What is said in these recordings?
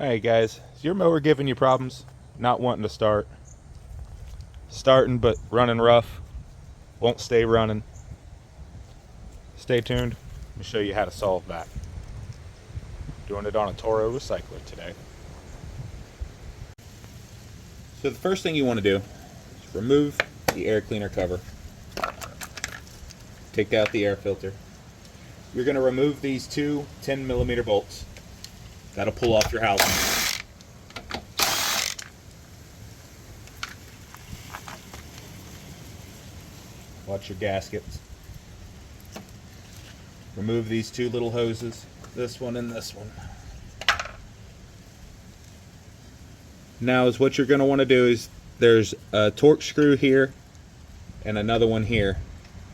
Alright guys, is your mower giving you problems? Not wanting to start? Starting but running rough? Won't stay running? Stay tuned. Let me show you how to solve that. Doing it on a Toro recycler today. So the first thing you want to do is remove the air cleaner cover. Take out the air filter. You're going to remove these two 10mm bolts. That'll pull off your housing. Watch your gaskets. Remove these two little hoses, this one and this one. Now is what you're going to want to do is there's a torque screw here and another one here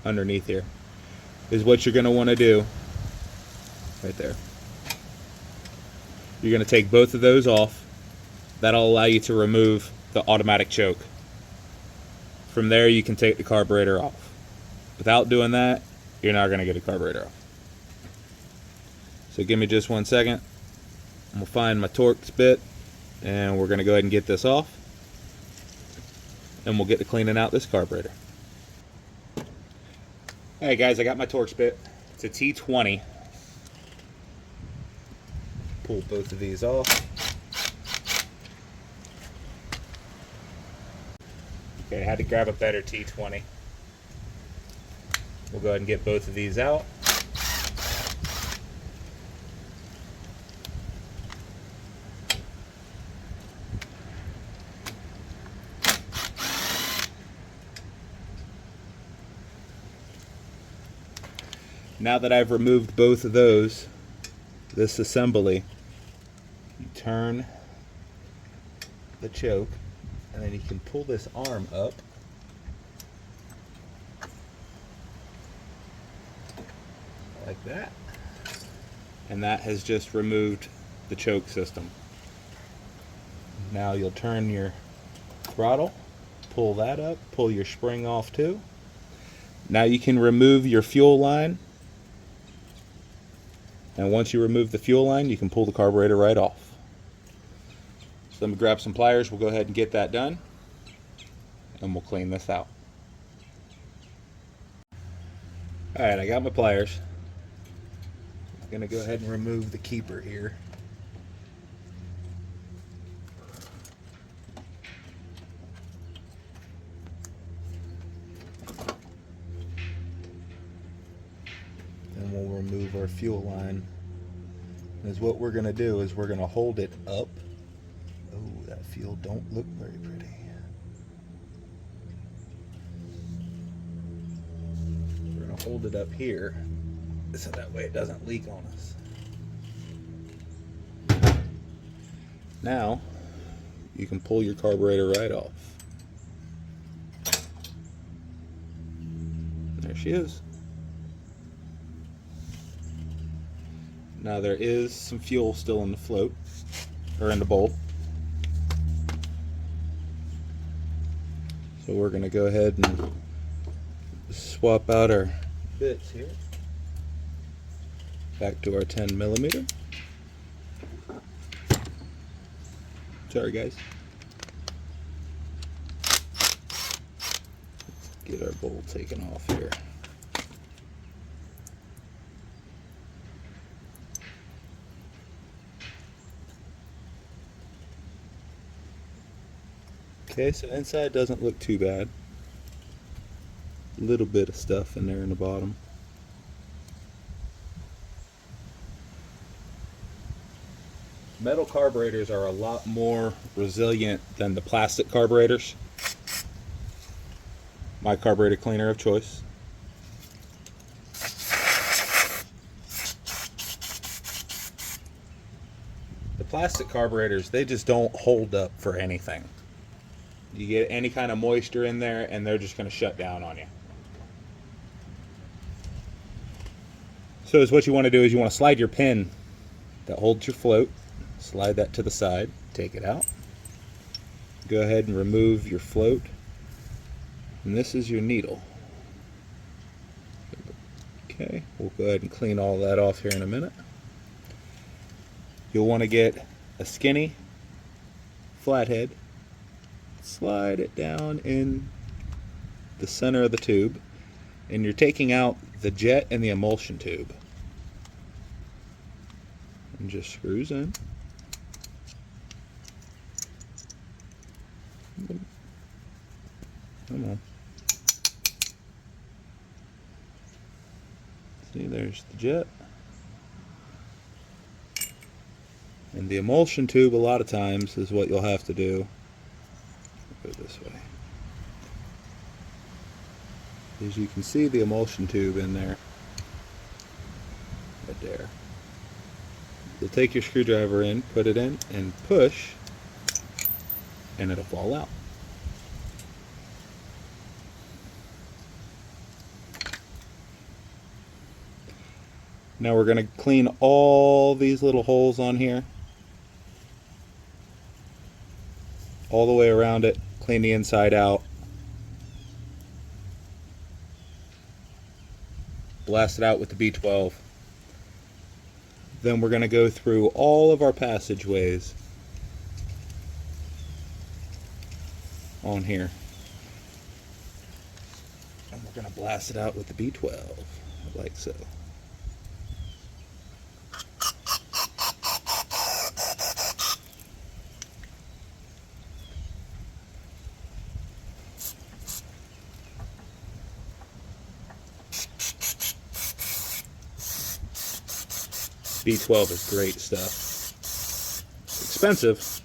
underneath here. Is what you're going to want to do right there. You're going to take both of those off. That'll allow you to remove the automatic choke. From there you can take the carburetor off. Without doing that, you're not going to get a carburetor off. So give me just 1 second. I'm going to find my Torx bit and we're going to go ahead and get this off. And we'll get to cleaning out this carburetor. Alright guys, I got my Torx bit. It's a T20. Pull both of these off. Okay, I had to grab a better T20. We'll go ahead and get both of these out. Now that I've removed both of those, this assembly, you turn the choke and then you can pull this arm up like that, and that has just removed the choke system. Now you'll turn your throttle, pull that up, pull your spring off too. Now you can remove your fuel line, and once you remove the fuel line you can pull the carburetor right off. So let me grab some pliers, we'll go ahead and get that done and we'll clean this out. Alright, I got my pliers. I'm going to go ahead and remove the keeper here. Then we'll remove our fuel line. Because what we're going to do is we're going to hold it up. Oh, that fuel don't look very pretty. We're going to hold it up here so that way it doesn't leak on us. Now you can pull your carburetor right off. There she is. Now there is some fuel still in the float, or in the bowl. So we're going to go ahead and swap out our bits here. Back to our 10mm. Sorry guys. Let's get our bowl taken off here. Okay, so inside doesn't look too bad. A little bit of stuff in there in the bottom. Metal carburetors are a lot more resilient than the plastic carburetors. My carburetor cleaner of choice. The plastic carburetors, they just don't hold up for anything. You get any kind of moisture in there and they're just going to shut down on you. So what you want to do is you want to slide your pin that holds your float. Slide that to the side, take it out. Go ahead and remove your float. And this is your needle. Okay, we'll go ahead and clean all that off here in a minute. You'll want to get a skinny flathead, slide it down in the center of the tube, and you're taking out the jet and the emulsion tube. And just screws in. Come on. See, there's the jet. And the emulsion tube, a lot of times, is what you'll have to do. Go this way. As you can see the emulsion tube in there. Right there. You'll take your screwdriver in, put it in, and push, and it'll fall out. Now we're going to clean all these little holes on here. All the way around it, clean the inside out. Blast it out with the B12. Then we're going to go through all of our passageways on here. And we're going to blast it out with the B12, like so. B12 is great stuff. It's expensive,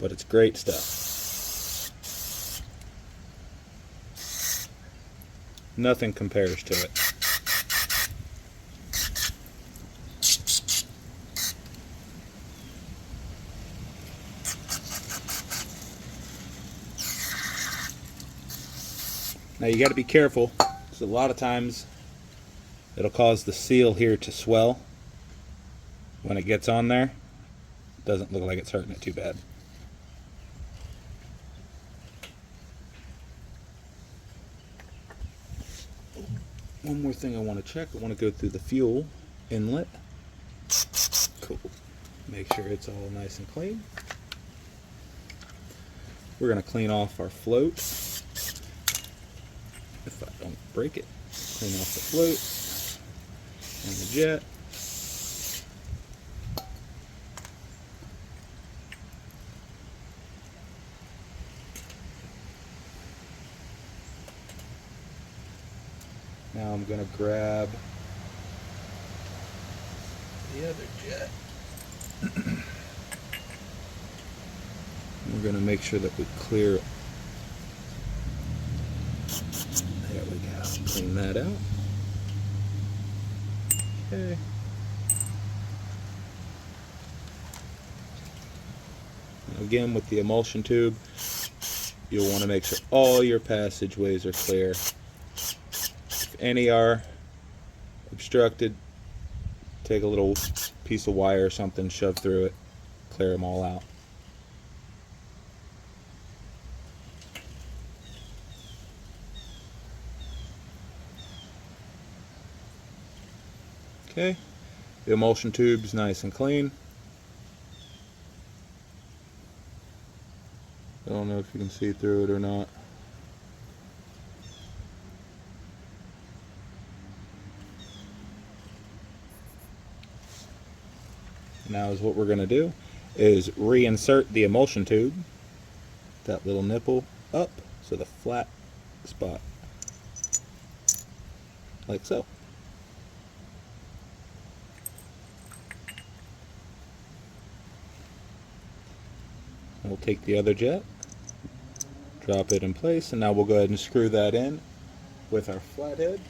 but it's great stuff. Nothing compares to it. Now you got to be careful, because a lot of times it'll cause the seal here to swell. When it gets on there, it doesn't look like it's hurting it too bad. One more thing I want to check. I want to go through the fuel inlet. Cool. Make sure it's all nice and clean. We're going to clean off our float. If I don't break it, clean off the float and the jet. Now I'm going to grab the other jet. We're going to make sure that we clear it. There we go. Clean that out. Okay. Now again, with the emulsion tube, you'll want to make sure all your passageways are clear. If any are obstructed, take a little piece of wire or something, shove through it, clear them all out. Okay, the emulsion tube's nice and clean. I don't know if you can see through it or not. Now is what we're going to do is reinsert the emulsion tube, that little nipple up, so the flat spot, like so. We'll take the other jet, drop it in place, and now we'll go ahead and screw that in with our flathead.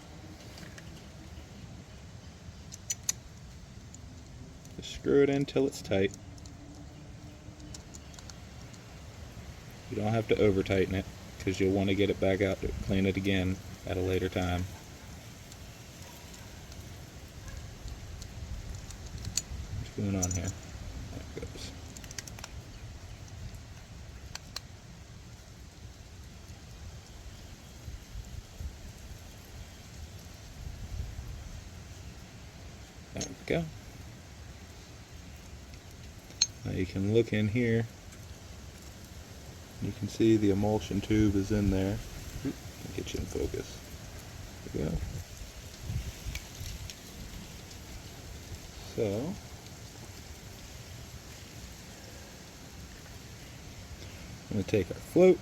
Just screw it in till it's tight. You don't have to over tighten it, because you'll want to get it back out to clean it again at a later time. What's going on here? There it goes. There we go. Now you can look in here. You can see the emulsion tube is in there. Get you in focus. There we go. So, I'm going to take our float,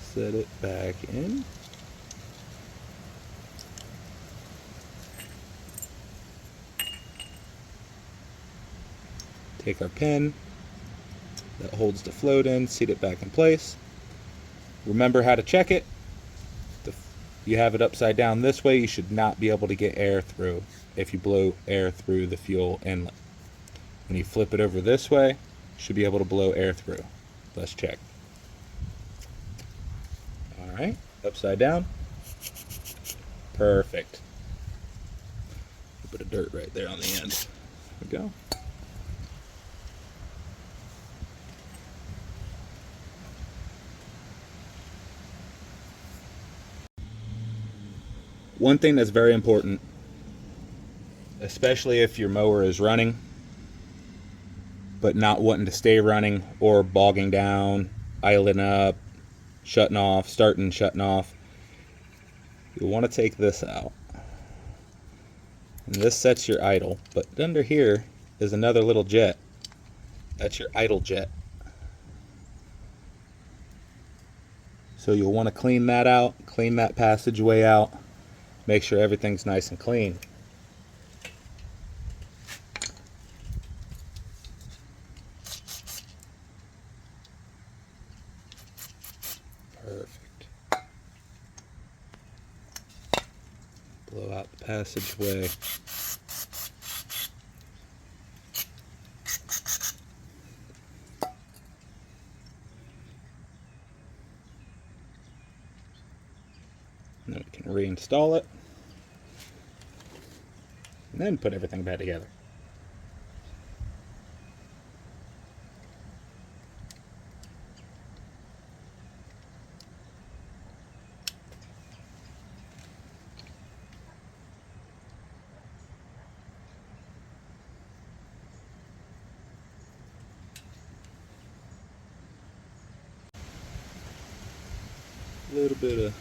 set it back in. Take our pin that holds the float in, seat it back in place. Remember how to check it. If you have it upside down this way, you should not be able to get air through if you blow air through the fuel inlet. When you flip it over this way, you should be able to blow air through. Let's check. Alright, upside down. Perfect. A bit of dirt right there on the end. There we go. One thing that's very important, especially if your mower is running but not wanting to stay running or bogging down, idling up, shutting off, starting, shutting off, you'll want to take this out. And this sets your idle, but under here is another little jet. That's your idle jet. So you'll want to clean that out, clean that passageway out. Make sure everything's nice and clean. Perfect. Blow out the passageway. And then we can reinstall it. And then put everything back together. A little bit of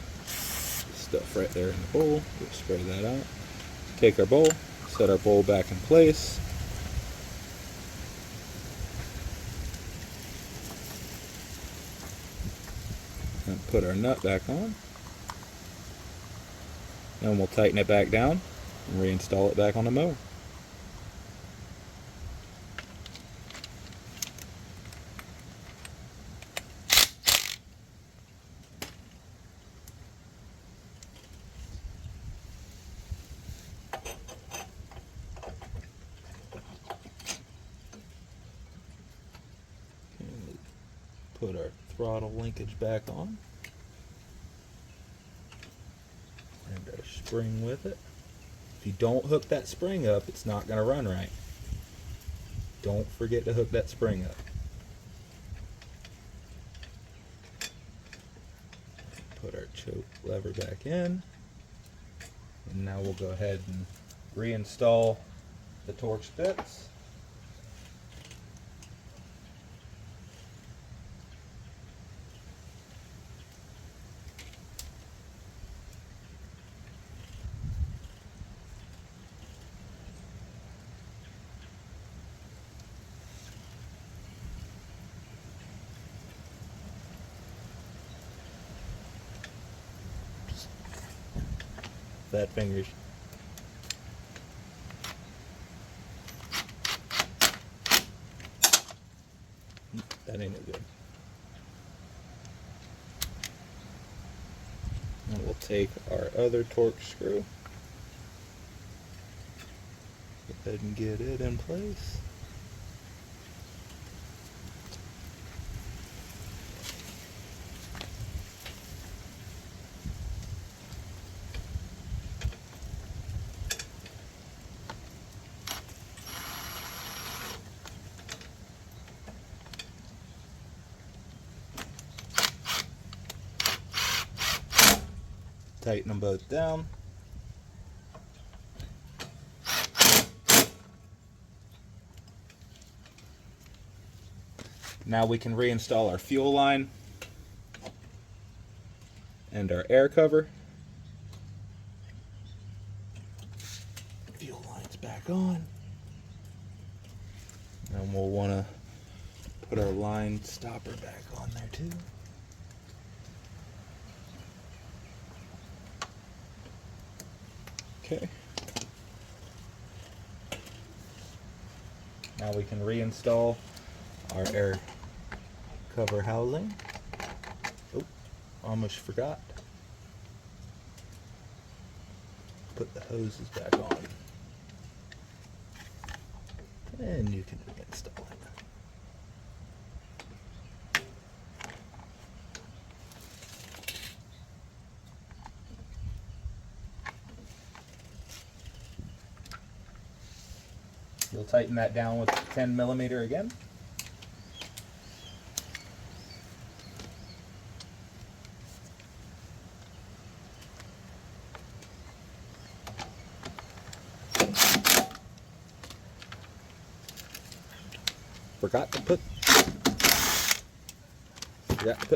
stuff right there in the bowl. We'll spray that out. Take our bowl, set our bowl back in place. And put our nut back on. Then we'll tighten it back down and reinstall it back on the mower. Put our throttle linkage back on. And our spring with it. If you don't hook that spring up, it's not going to run right. Don't forget to hook that spring up. Put our choke lever back in. And now we'll go ahead and reinstall the torque bits. Fat fingers. That ain't no good. And we'll take our other torque screw. Go ahead and get it in place. Tighten them both down. Now we can reinstall our fuel line and our air cover. Fuel line's back on. And we'll want to put our line stopper back on there too. Okay. Now we can reinstall our air cover housing. Oh, almost forgot. Put the hoses back on. And you can reinstall it. You'll tighten that down with 10mm again. Forgot to put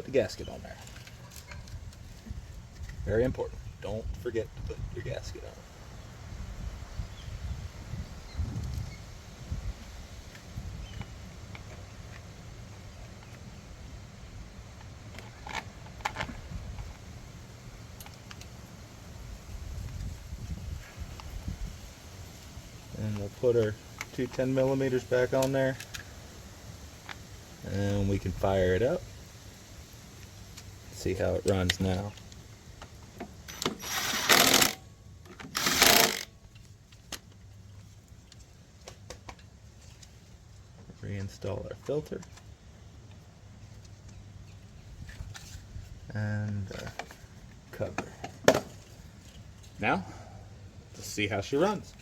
the gasket on there. Very important. Don't forget to put your gasket on. And we'll put our two 10mm back on there. And we can fire it up. See how it runs now. Reinstall our filter. And our cover. Now, let's see how she runs.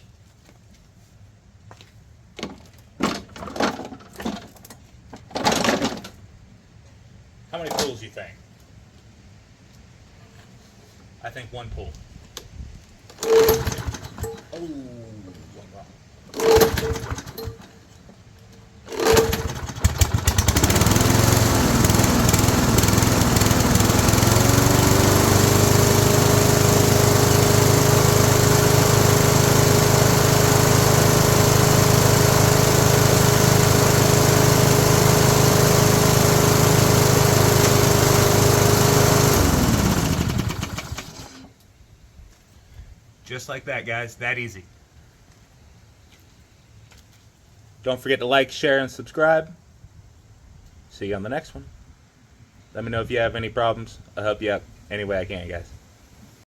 How many pulls do you think? I think one pull. Oh, one wrong. Just like that, guys. That easy. Don't forget to like, share, and subscribe. See you on the next one. Let me know if you have any problems. I'll help you out any way I can, guys.